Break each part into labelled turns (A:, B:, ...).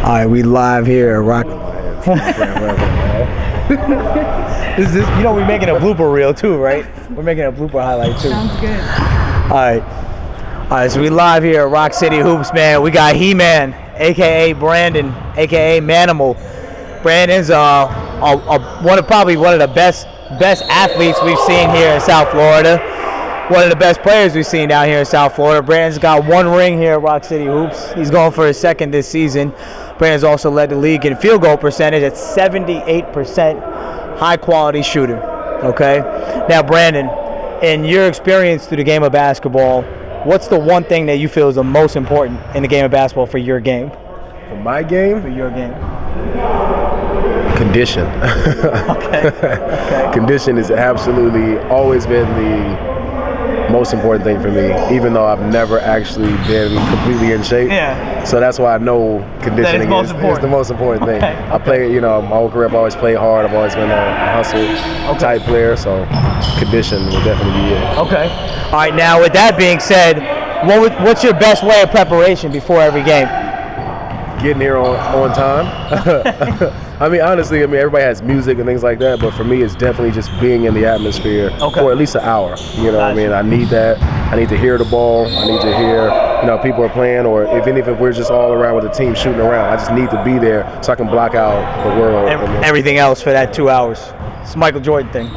A: All right, we live here at Rock. This is, we're making a blooper reel too, right? We're making a blooper highlight too.
B: Sounds good.
A: All right, so we live here at Rock City Hoops, man. We got He-Man, aka Brandon, aka Man-Manimal. Brandon's probably one of the best athletes we've seen here in South Florida. One of the best players we've seen down here in South Florida. Brandon's got one ring here at Rock City Hoops. He's going for his second this season. Brandon's also led the league in field goal percentage at 78%. High quality shooter. Okay? Now, Brandon, in your experience through the game of basketball, what's the one thing that you feel is the most important in the game of basketball for your game?
C: For my game?
A: For your game.
C: Condition.
A: Okay.
C: Condition has absolutely always been the most important thing for me, even though I've never actually been completely in shape.
A: Yeah.
C: So that's why I know conditioning is the most important thing. I play, my whole career I've always played hard. I've always been a hustle type player, so condition will definitely be it.
A: Okay. All right, now with that being said, what's your best way of preparation before every game?
C: Getting here on time. I mean, honestly, everybody has music and things like that, but for me, it's definitely just being in the atmosphere for at least an hour. You know what I mean? I need that. I need to hear the ball. I need to hear, people are playing, or even if we're just all around with the team shooting around. I just need to be there so I can block out the world.
A: Everything else for that 2 hours. It's a Michael Jordan thing.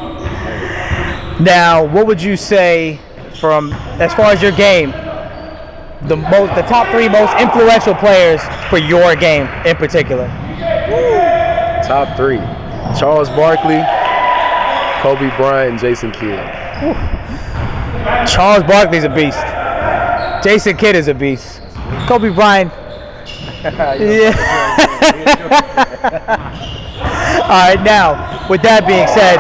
A: Now, what would you say as far as your game, the top three most influential players for your game in particular?
C: Top three: Charles Barkley, Kobe Bryant, and Jason Kidd.
A: Charles Barkley's a beast. Jason Kidd is a beast. Kobe Bryant. Yeah. All right, now, with that being said,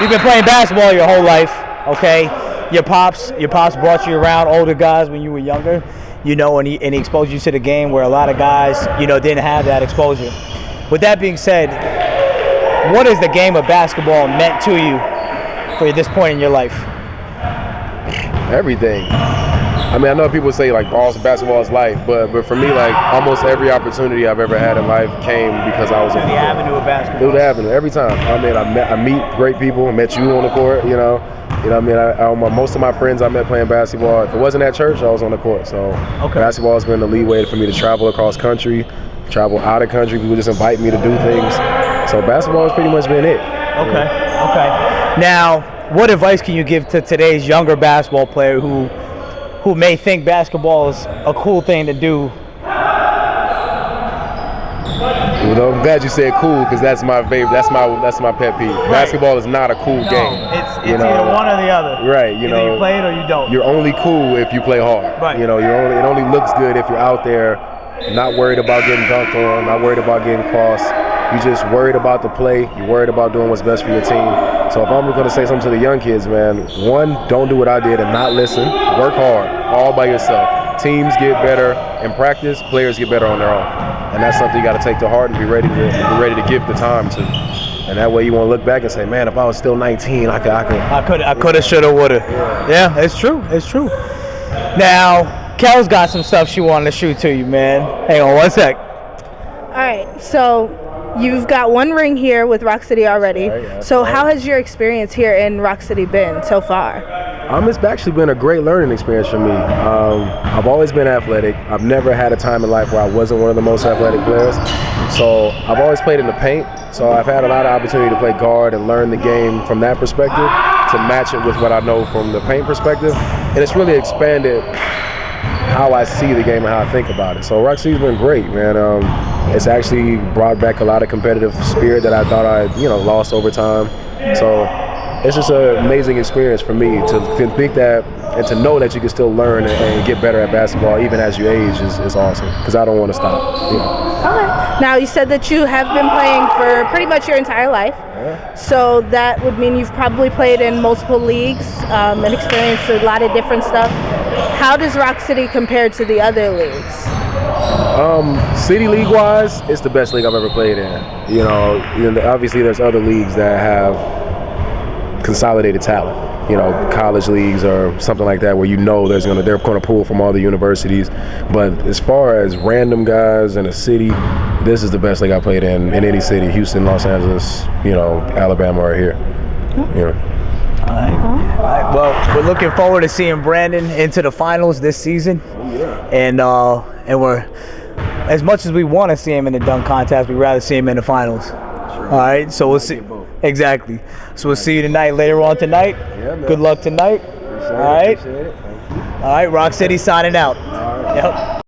A: you've been playing basketball your whole life, okay? Your pops brought you around older guys when you were younger, and he exposed you to the game where a lot of guys, didn't have that exposure. With that being said, what has the game of basketball meant to you for this point in your life?
C: Everything. I know people say basketball is life, but for me, almost every opportunity I've ever had in life came because I was on the court.
A: Avenue of basketball.
C: Through the avenue, every time. I meet great people. I met you on the court. Most of my friends I met playing basketball. If it wasn't at church, I was on the court. So basketball has been the lead way for me to travel across country, travel out of country. People just invite me to do things. So basketball has pretty much been it.
A: Okay. Now, what advice can you give to today's younger basketball player who may think basketball is a cool thing to do?
C: Well, I'm glad you said cool, because that's my favorite. That's my pet peeve. Right. Basketball is not a cool game.
A: It's either one or the other.
C: Right.
A: Either you play it or you don't.
C: You're only cool if you play hard.
A: Right.
C: It only looks good if you're out there, not worried about getting dunked on, not worried about getting crossed. You're just worried about the play. You're worried about doing what's best for your team. So if I'm going to say something to the young kids, man, one, don't do what I did and not listen. Work hard, all by yourself. Teams get better in practice. Players get better on their own, and that's something you got to take to heart and be ready to give the time to. And that way, you won't look back and say, "Man, if I was still 19, I could have, shoulda, woulda." Yeah, it's true. It's true. Now, Kel's got some stuff she wanted to shoot to you, man. Hang on one sec.
B: All right, so you've got one ring here with Rock City already. Right, so how has your experience here in Rock City been so far?
C: It's actually been a great learning experience for me. I've always been athletic. I've never had a time in life where I wasn't one of the most athletic players. So I've always played in the paint. So I've had a lot of opportunity to play guard and learn the game from that perspective to match it with what I know from the paint perspective. And it's really expanded how I see the game and how I think about it. So Rock City's been great, man. It's actually brought back a lot of competitive spirit that I thought I lost over time. So it's just an amazing experience for me to think that and to know that you can still learn and get better at basketball even as you age is awesome, because I don't want to stop.
B: Okay. Now, you said that you have been playing for pretty much your entire life. Yeah. So that would mean you've probably played in multiple leagues and experienced a lot of different stuff. How does Rock City compare to the other leagues?
C: City league-wise, it's the best league I've ever played in. Obviously there's other leagues that have consolidated talent. college leagues or something like that, where they're gonna pull from all the universities. But as far as random guys in a city, this is the best league I played in any city: Houston, Los Angeles, Alabama, or here.
A: All right. Well, we're looking forward to seeing Brandon into the finals this season. And we're, as much as we want to see him in the dunk contest, we'd rather see him in the finals. All right, so we'll see. Exactly. So we'll see you tonight, later on tonight.
C: Yeah, man.
A: Good luck tonight. All right.
C: Appreciate it. Thank you.
A: All right, Rock City signing out.
C: All right.
A: Yep.